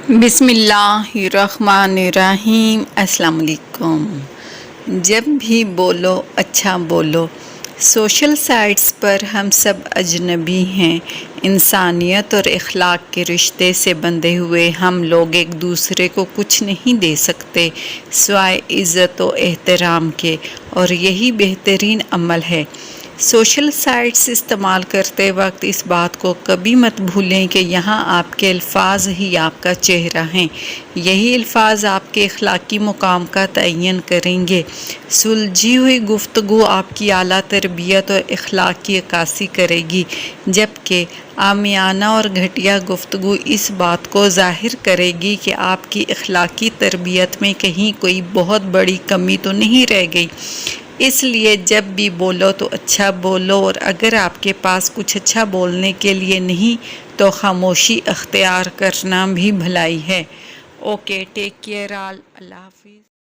بسم اللہ الرحمن الرحیم۔ السلام علیکم۔ جب بھی بولو اچھا بولو۔ سوشل سائٹس پر ہم سب اجنبی ہیں۔ انسانیت اور اخلاق کے رشتے سے بندھے ہوئے ہم لوگ ایک دوسرے کو کچھ نہیں دے سکتے سوائے عزت و احترام کے، اور یہی بہترین عمل ہے۔ سوشل سائٹس استعمال کرتے وقت اس بات کو کبھی مت بھولیں کہ یہاں آپ کے الفاظ ہی آپ کا چہرہ ہیں۔ یہی الفاظ آپ کے اخلاقی مقام کا تعین کریں گے۔ سلجھی ہوئی گفتگو آپ کی اعلیٰ تربیت اور اخلاق کی عکاسی کرے گی، جبکہ عامیانہ اور گھٹیا گفتگو اس بات کو ظاہر کرے گی کہ آپ کی اخلاقی تربیت میں کہیں کوئی بہت بڑی کمی تو نہیں رہ گئی۔ اس لیے جب بھی بولو تو اچھا بولو، اور اگر آپ کے پاس کچھ اچھا بولنے کے لیے نہیں تو خاموشی اختیار کرنا بھی بھلائی ہے۔ اوکے، ٹیک کیئر آل، اللہ حافظ۔